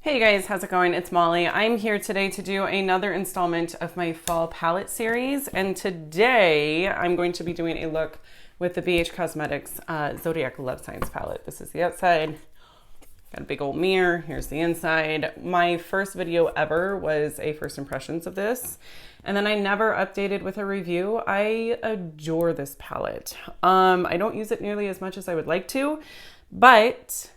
Hey guys, how's it going? It's Molly. I'm here today to do another installment of my fall palette series, and today I'm going to be doing a look with the BH Cosmetics Zodiac Love Science palette. This is the outside. Got a big old mirror. Here's the inside. My first video ever was a first impressions of this, and then I never updated with a review. I adore this palette. I don't use it nearly as much as I would like to, but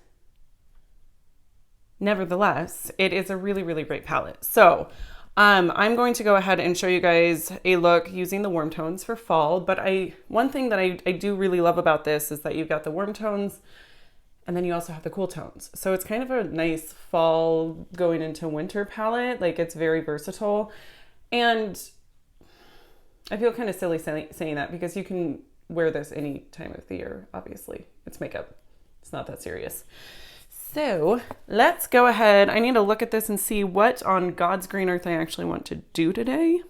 nevertheless, it is a really, really great palette. So I'm going to go ahead and show you guys a look using the warm tones for fall. But one thing that I do really love about this is that you've got the warm tones and then you also have the cool tones. So it's kind of a nice fall going into winter palette. Like, it's very versatile. And I feel kind of silly saying that because you can wear this any time of the year, obviously. It's makeup. It's not that serious. So let's go ahead. I need to look at this and see what on God's green earth I actually want to do today.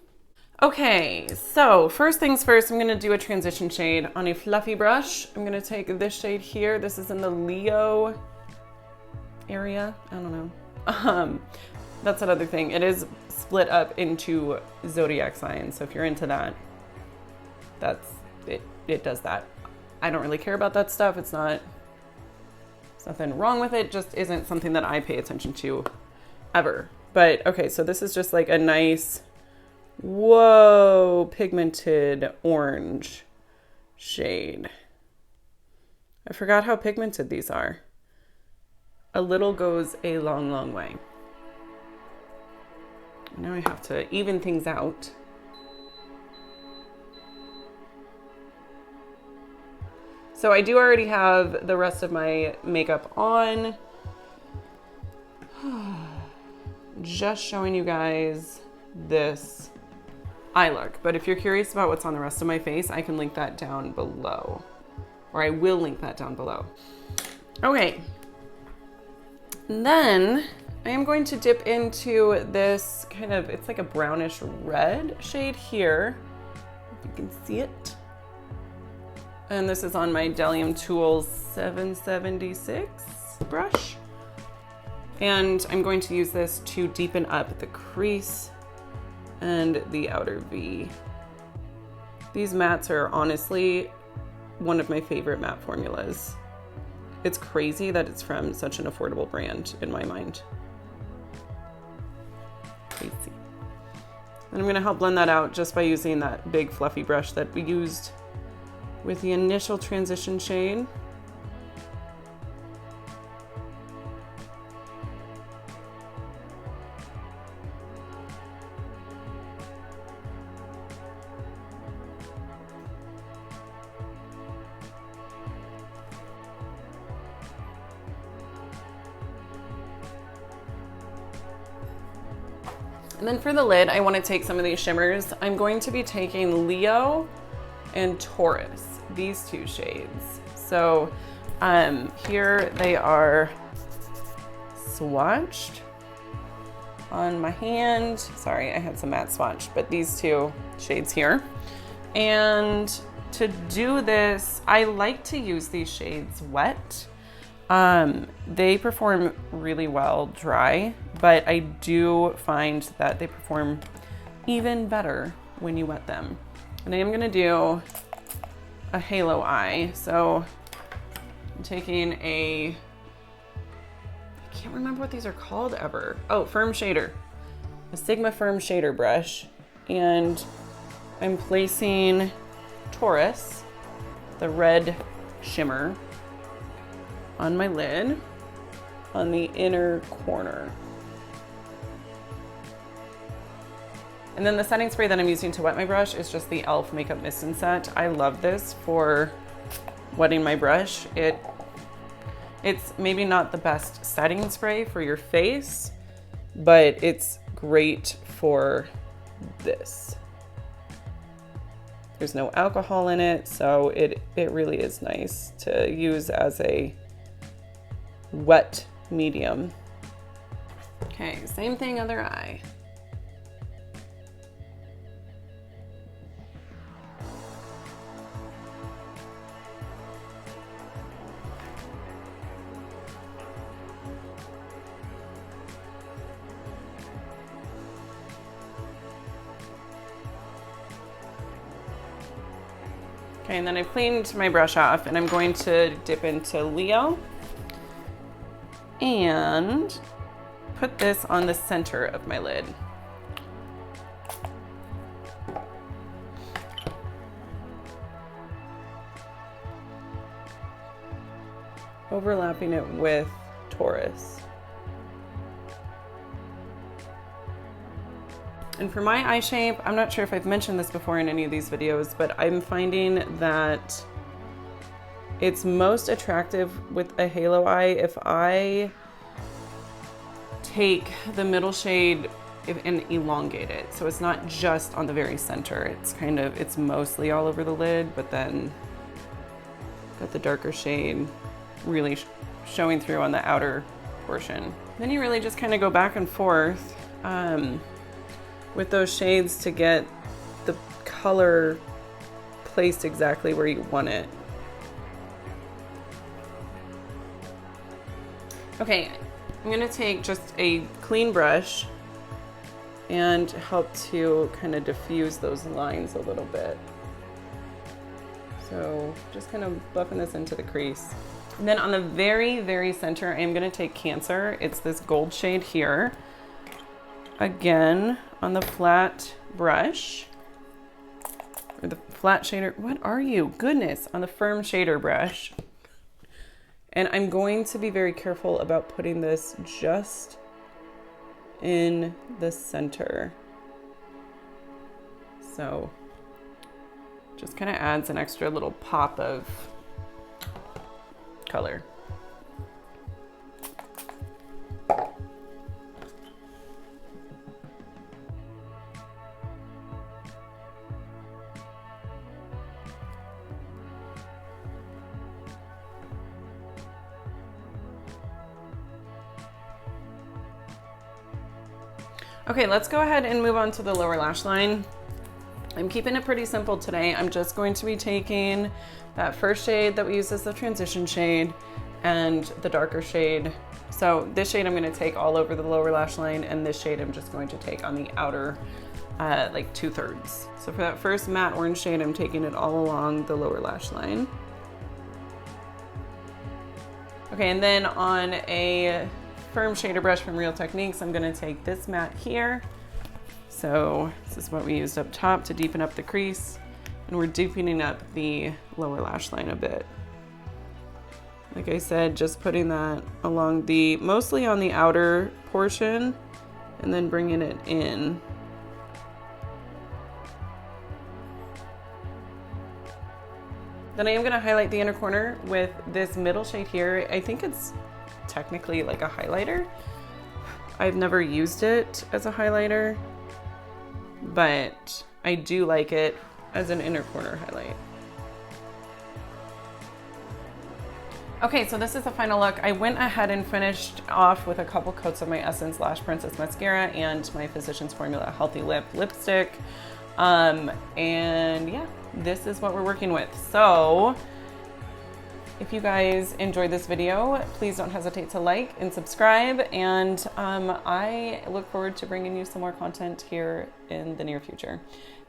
Okay, so first things first, I'm going to do a transition shade on a fluffy brush. I'm going to take this shade here. This is in the Leo area. I don't know. That's another thing. It is split up into zodiac signs. So if you're into that, that's it. It does that. I don't really care about that stuff. It's nothing wrong with it, just isn't something that I pay attention to ever. But okay, so this is just like a nice, whoa, pigmented orange shade. I forgot how pigmented these are. A little goes a long, long way. Now I have to even things out. So I do already have the rest of my makeup on. Just showing you guys this eye look. But if you're curious about what's on the rest of my face, I can link that down below. Or I will link that down below. Okay. And then I am going to dip into this kind of, it's like a brownish red shade here. If you can see it. And this is on my Delium Tools 776 brush. And I'm going to use this to deepen up the crease and the outer V. These mattes are honestly one of my favorite matte formulas. It's crazy that it's from such an affordable brand in my mind. Crazy. And I'm gonna help blend that out just by using that big fluffy brush that we used with the initial transition shade. And then for the lid, I want to take some of these shimmers. I'm going to be taking Leo and Taurus, these two shades. So here they are swatched on my hand. Sorry, I had some matte swatch, but these two shades here. And to do this, I like to use these shades wet. They perform really well dry, but I do find that they perform even better when you wet them. And I am gonna do a halo eye. So I'm taking I can't remember what these are called ever. Oh, firm shader. A Sigma firm shader brush. And I'm placing Taurus, the red shimmer, on my lid on the inner corner. And then the setting spray that I'm using to wet my brush is just the e.l.f. Makeup Mist and Set. I love this for wetting my brush. It's maybe not the best setting spray for your face, but it's great for this. There's no alcohol in it, so it really is nice to use as a wet medium. Okay, same thing, other eye. Okay, and then I've cleaned my brush off and I'm going to dip into Leo and put this on the center of my lid. Overlapping it with Taurus. And for my eye shape, I'm not sure if I've mentioned this before in any of these videos, but I'm finding that it's most attractive with a halo eye if I take the middle shade and elongate it. So it's not just on the very center. It's mostly all over the lid, but then got the darker shade really showing through on the outer portion. Then you really just kind of go back and forth with those shades to get the color placed exactly where you want it. Okay, I'm gonna take just a clean brush and help to kind of diffuse those lines a little bit. So just kind of buffing this into the crease. And then on the very, very center, I'm gonna take Cancer. It's this gold shade here. Again, on the flat brush, or the flat shader, what are you? Goodness, on the firm shader brush. And I'm going to be very careful about putting this just in the center. So just kind of adds an extra little pop of color. Okay, let's go ahead and move on to the lower lash line. I'm keeping it pretty simple today. I'm just going to be taking that first shade that we used as the transition shade and the darker shade. So this shade I'm going to take all over the lower lash line, and this shade I'm just going to take on the outer like 2/3. So for that first matte orange shade, I'm taking it all along the lower lash line. Okay, and then on a firm shader brush from Real Techniques, I'm going to take this matte here. So this is what we used up top to deepen up the crease, and we're deepening up the lower lash line a bit. Like I said, just putting that along mostly on the outer portion, and then bringing it in. Then I am going to highlight the inner corner with this middle shade here. I think it's technically like a highlighter. I've never used it as a highlighter, but I do like it as an inner corner highlight. Okay, so this is the final look. I went ahead and finished off with a couple coats of my Essence Lash Princess Mascara and my Physicians Formula Healthy Lip Lipstick. And yeah, this is what we're working with. So if you guys enjoyed this video, please don't hesitate to like and subscribe. And I look forward to bringing you some more content here in the near future.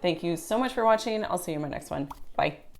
Thank you so much for watching. I'll see you in my next one. Bye.